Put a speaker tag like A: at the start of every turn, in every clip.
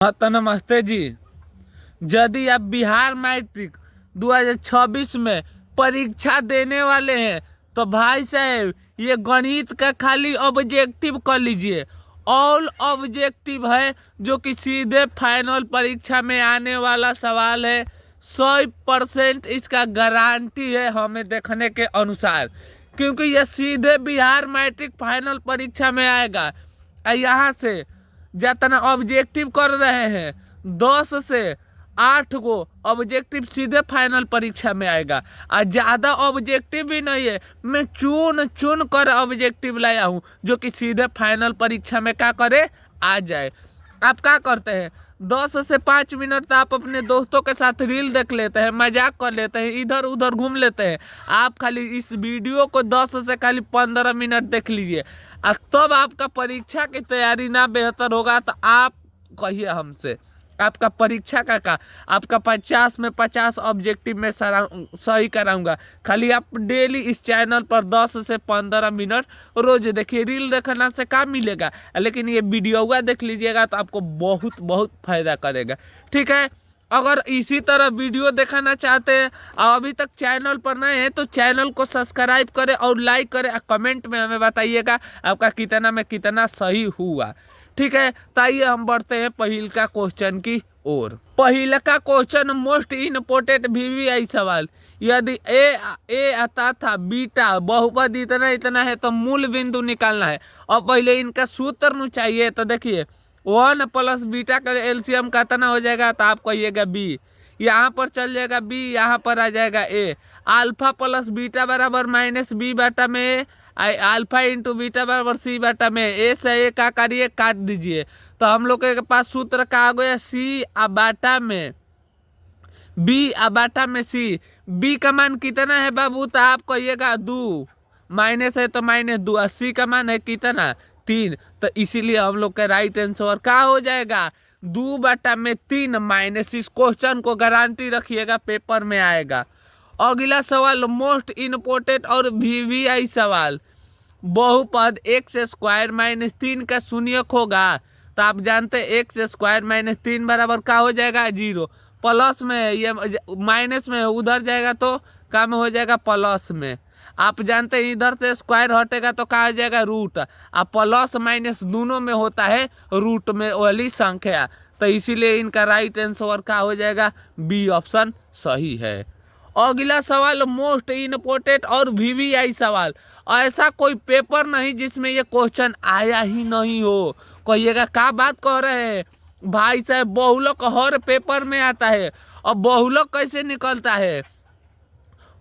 A: हाँ तो नमस्ते जी। यदि आप बिहार मैट्रिक 2026 में परीक्षा देने वाले हैं तो भाई साहब ये गणित का खाली ऑब्जेक्टिव कर लीजिए। ऑल ऑब्जेक्टिव है जो कि सीधे फाइनल परीक्षा में आने वाला सवाल है। 100% इसका गारंटी है हमें देखने के अनुसार, क्योंकि ये सीधे बिहार मैट्रिक फाइनल परीक्षा में आएगा। यहाँ से जितना ऑब्जेक्टिव कर रहे हैं 10 से 8 गो ऑब्जेक्टिव सीधे फाइनल परीक्षा में आएगा। और ज़्यादा ऑब्जेक्टिव भी नहीं है, मैं चुन चुन कर ऑब्जेक्टिव लाया हूँ जो कि सीधे फाइनल परीक्षा में क्या करे आ जाए। आप क्या करते हैं 10 से 5 मिनट तो आप अपने दोस्तों के साथ रील देख लेते हैं, मजाक कर लेते हैं, इधर उधर घूम लेते हैं। आप खाली इस वीडियो को 10 से खाली 15 मिनट देख लीजिए और तब आपका परीक्षा की तैयारी ना बेहतर होगा। तो आप कहिए हमसे, आपका परीक्षा का आपका 50 में 50 ऑब्जेक्टिव में सही कराऊंगा। खाली आप डेली इस चैनल पर 10 से 15 मिनट रोज देखिए। रील देखना से क्या मिलेगा, लेकिन ये वीडियो देख लीजिएगा तो आपको बहुत बहुत फायदा करेगा। ठीक है, अगर इसी तरह वीडियो देखना चाहते हैं और अभी तक चैनल पर नए हैं तो चैनल को सब्सक्राइब करें और लाइक करें और कमेंट में हमें बताइएगा आपका कितना में कितना सही हुआ। ठीक है, तो आइए हम बढ़ते हैं पहिल का क्वेश्चन की ओर। पहिल का क्वेश्चन मोस्ट इम्पोर्टेंट VVI सवाल। यदि ए आता था बीटा बहुपद इतना इतना है तो मूल बिंदु निकालना है। और पहले इनका सूत्र चाहिए। तो देखिए 1 प्लस बीटा का एलसीएम कितना हो जाएगा, तो आप कहिएगा बी। यहाँ पर चल जाएगा बी, यहाँ पर आ जाएगा ए। अल्फा प्लस बीटा बराबर माइनस बी बाटा में अल्फा इंटू बीटा बराबर सी बाटा में। ए से ए का करिए काट दीजिए। तो हम लोग के पास सूत्र का आ गया सी आ बाटा में बी आ बाटा में सी। बी का मान कितना है बाबू, तो आप कहिएगा 2, माइनस है तो -2। सी का मान है कितना 3। तो इसीलिए हम लोग का राइट आंसर क्या हो जाएगा 2/3 माइनस। इस क्वेश्चन को गारंटी रखिएगा पेपर में आएगा। अगला सवाल मोस्ट इम्पोर्टेंट और VVI सवाल। बहुपद x² - 3 का शून्यक होगा। तो आप जानते हैं x² - 3 बराबर क्या हो जाएगा 0। प्लस में ये माइनस में उधर जाएगा तो क्या में हो जाएगा प्लस में। आप जानते हैं इधर से स्क्वायर हटेगा तो क्या हो जाएगा रूट। और प्लस माइनस दोनों में होता है रूट में वाली संख्या। तो इसीलिए इनका राइट आंसर क्या हो जाएगा बी ऑप्शन सही है। अगला सवाल मोस्ट इम्पोर्टेंट और VVI सवाल। ऐसा कोई पेपर नहीं जिसमें ये क्वेश्चन आया ही नहीं हो। कहिएगा क्या बात कह रहे हैं भाई साहब, बहुलक हर पेपर में आता है। और बहुलक कैसे निकलता है,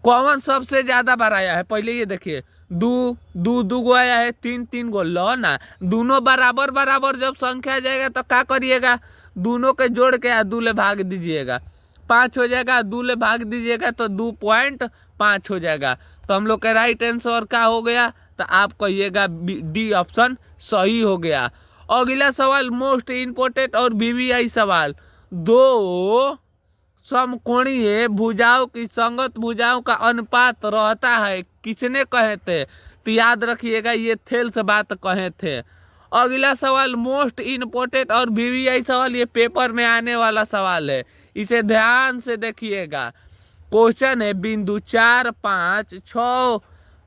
A: कौन सबसे ज्यादा बार आया है पहले ये देखिए। दो गो आया है, 3 गो लो ना। दोनों बराबर बराबर जब संख्या जाएगा तो क्या करिएगा दोनों के जोड़ के 2 ले भाग दीजिएगा, 5 हो जाएगा। 2 ले भाग दीजिएगा तो 2.5 हो जाएगा। तो हम लोग का राइट आंसर क्या हो गया, तो आप कहिएगा डी ऑप्शन सही हो गया। अगला सवाल मोस्ट इम्पोर्टेंट और VVI सवाल। दो समकोणीय भुजाओं की संगत भुजाओं का अनुपात रहता है किसने कहे थे, तो याद रखिएगा ये थेल्स बात कहे थे। अगला सवाल मोस्ट इम्पोर्टेंट और VVI सवाल, ये पेपर में आने वाला सवाल है, इसे ध्यान से देखिएगा। क्वेश्चन है बिंदु 4, 5,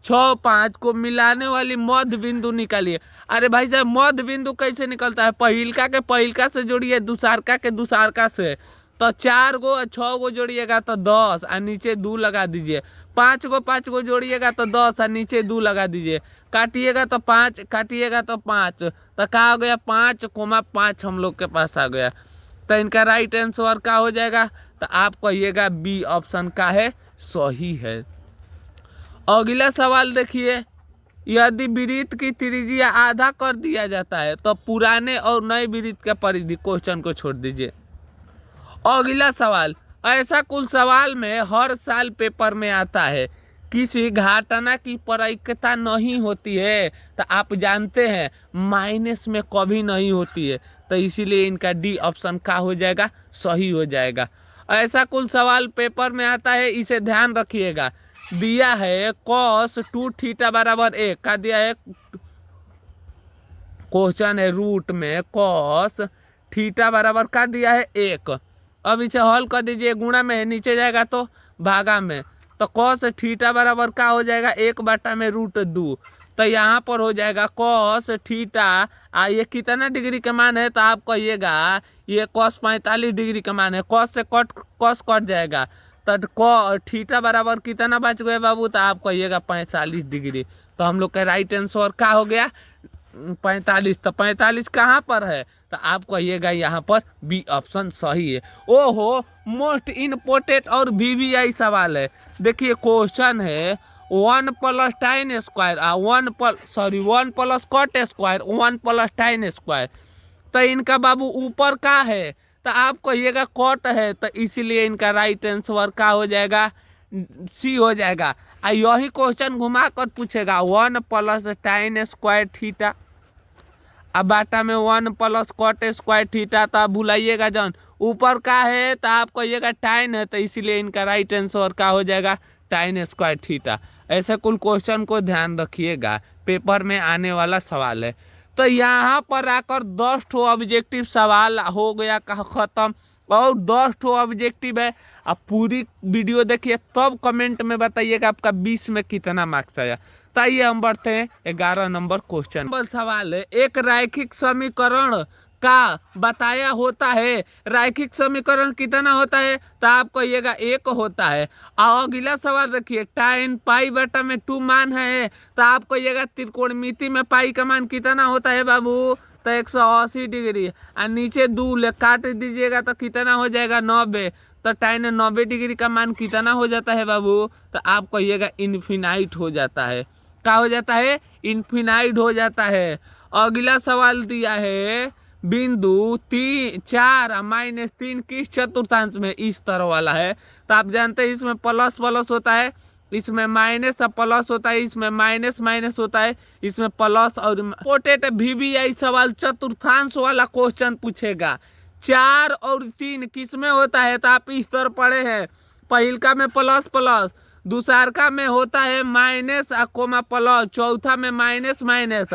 A: 6, 5 को मिलाने वाली मध्य बिंदु निकालिए। अरे भाई साहब मध्य बिंदु कैसे निकलता है, पहिलका के पहिलका से जोड़िए, दूसरका के दूसरका से। तो 4 गो 6 गो जोड़िएगा तो 10 और नीचे 2 लगा दीजिए। 5 गो जोड़िएगा तो 10 और नीचे 2 लगा दीजिए। काटिएगा तो 5, काटिएगा तो 5। तो क्या हो गया 5,5 हम लोग के पास आ गया। तो इनका राइट आंसर क्या हो जाएगा, तो आप कहिएगा बी ऑप्शन का है सही है। अगला सवाल देखिए। यदि वृत्त की त्रिज्या आधा कर दिया जाता है तो पुराने और नए वृत्त का परिधि। क्वेश्चन को छोड़ दीजिए। अगला सवाल, ऐसा कुल सवाल में हर साल पेपर में आता है, किसी घटना की प्रायिकता नहीं होती है। तो आप जानते हैं माइनस में कभी नहीं होती है। तो इसीलिए इनका डी ऑप्शन क्या हो जाएगा सही हो जाएगा। ऐसा कुल सवाल पेपर में आता है, इसे ध्यान रखिएगा। दिया है cos 2θ बराबर 1 का दिया है क्वेश्चन है रूट में cos थीटा बराबर क्या दिया है 1। अब इसे हल कर दीजिए, गुणा में है, नीचे जाएगा तो भागा में, तो कॉस थीटा बराबर क्या हो जाएगा 1/√2। तो यहाँ पर हो जाएगा कॉस थीटा, ये कितना डिग्री का मान है, तो आप कहिएगा ये कॉस 45 डिग्री का मान है, कॉस से कॉस कट जाएगा, तो थीटा बराबर कितना बच गए बाबू, तो आप कहिएगा 45 डिग्री। तो हम लोग का राइट आंसर क्या हो गया 45। तो 45 कहाँ पर है, तो आप कहिएगा यहाँ पर बी ऑप्शन सही है। ओहो, मोस्ट इम्पोर्टेंट और VVI सवाल है। देखिए क्वेश्चन है 1 + tan square 1 + cot square 1 + tan square. तो इनका बाबू ऊपर का है, तो आप कहिएगा कॉट है, तो इसीलिए इनका राइट आंसर क्या हो जाएगा सी हो जाएगा। यही क्वेश्चन घुमा कर पूछेगा 1 + tan स्क्वायर थीटा, अब बाटा में 1 + cot स्क्वायर थीटा, तो आप भुलाइएगा जौन ऊपर का है, तो आप कहिएगा tan है, तो इसीलिए इनका राइट आंसर क्या हो जाएगा tan स्क्वायर थीटा। ऐसे कुल क्वेश्चन को ध्यान रखिएगा, पेपर में आने वाला सवाल है। तो यहाँ पर आकर 10 ठो ऑब्जेक्टिव सवाल हो गया खत्म, और 10 ठो ऑब्जेक्टिव है। अब पूरी वीडियो देखिए, तब कमेंट में बताइएगा आपका 20 में कितना मार्क्स आया। तो आइए हम बढ़ते हैं 11 नंबर क्वेश्चन। सवाल है, एक रैखिक समीकरण का बताया होता है, रैखिक समीकरण कितना होता है, तो आप कहिएगा 1 होता है। और अगला सवाल देखिए, tan π/2 मान है, तो आप कहिएगा त्रिकोणमिति में पाई का मान कितना होता है बाबू, तो 180 डिग्री। और नीचे 2 काट दीजिएगा तो कितना हो जाएगा 90, तो tan 90 डिग्री का मान कितना हो जाता है बाबू, तो आप कहिएगा इन्फिनाइट हो जाता है। क्या हो जाता है, इन्फिनाइट हो जाता है। अगला सवाल दिया है, बिंदु 4 - 3 किस चतुर्थांश में, इस तरह वाला है। तो आप जानते हैं इसमें प्लस प्लस होता है, इसमें माइनस प्लस होता है, इसमें माइनस माइनस होता है, इसमें प्लस और इम्पोर्टेंट VVI सवाल चतुर्थांश वाला क्वेश्चन पूछेगा। 4 और 3 किस में होता है, तो आप इस तरह पढ़े हैं, पहिलका में प्लस प्लस, दूसरका में होता है माइनस कोमा प्लस, चौथा में माइनस माइनस,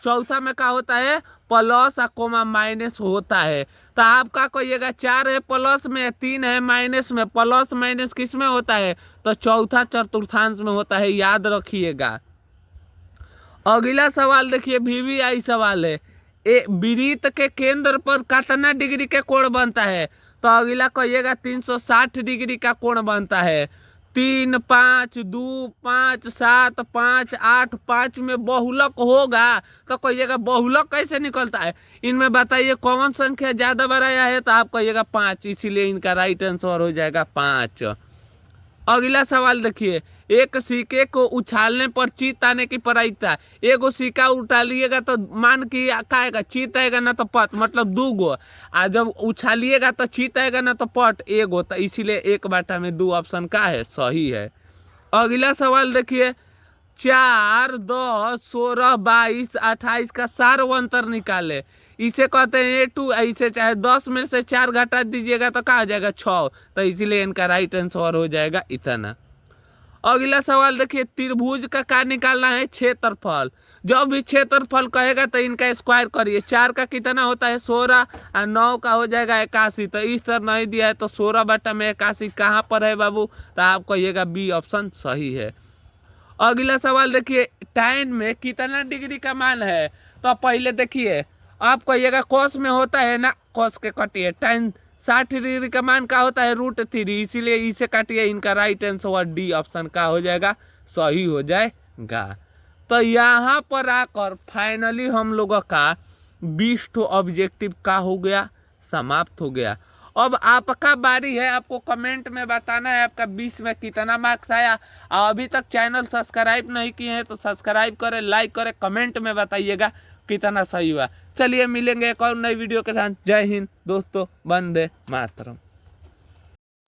A: चौथा में क्या होता है प्लस कोमा माइनस होता है। तो आपका कहिएगा 4 है प्लस में, 3 है माइनस में, प्लस माइनस किस में होता है, तो चौथा चतुर्थांश में होता है, याद रखिएगा। अगला सवाल देखिए, VVI सवाल है, वृत्त के केंद्र पर कितना डिग्री के कोण बनता है, तो अगला कहिएगा 360 डिग्री का कोण बनता है। 3, 5, 2, 5, 7, 5, 8, 5 में बहुलक होगा, तो कहिएगा बहुलक कैसे निकलता है, इनमें बताइए कौन संख्या ज्यादा बढ़ाया है, तो आप कहिएगा 5, इसीलिए इनका राइट आंसर हो जाएगा 5। अगला सवाल देखिए, एक सिक्के को उछालने पर चीत आने की प्रायिकता, एगो सिक्का उछालिएगा तो मान की आएगा चीत आएगा ना तो पट, मतलब 2 गो, और जब उछालिएगा तो चीत आएगा ना तो पट 1 गो, तो इसीलिए 1/2 ऑप्शन का है सही है। अगला सवाल देखिए, 4, 10, 16, 22, 28 का सार्व अंतर निकाले, इसे कहते हैं A2। ऐसे चाहे 10 में से 4 घटा दीजिएगा तो क्या हो जाएगा 6, तो इसीलिए इनका राइट आंसर हो जाएगा इतना। अगला सवाल देखिए, त्रिभुज का निकालना है क्षेत्रफल। जब भी क्षेत्रफल कहेगा तो इनका स्क्वायर करिए। 4 का कितना होता है 16, और 9 का हो जाएगा 81, तो इस तरह नहीं दिया है, तो 16/81 कहाँ पर है बाबू, तो आप कहिएगा बी ऑप्शन सही है। अगला सवाल देखिए, tan में कितना डिग्री का मान है, तो पहले देखिए आप कहिएगा कॉस में होता है ना, कॉस के कटिए, tan 60 डिग्री का मान का होता है √3, इसीलिए इसे काटिए, इनका राइट आंसर डी ऑप्शन का हो जाएगा सही हो जाएगा। तो यहाँ पर आकर फाइनली हम लोगों का 20 ठो ऑब्जेक्टिव का हो गया, समाप्त हो गया। अब आपका बारी है, आपको कमेंट में बताना है आपका 20 में कितना मार्क्स आया। और अभी तक चैनल सब्सक्राइब नहीं किए हैं तो सब्सक्राइब करें, लाइक करें, कमेंट में बताइएगा कितना सही हुआ। चलिए मिलेंगे एक और नई वीडियो के साथ। जय हिंद दोस्तों, वंदे मातरम।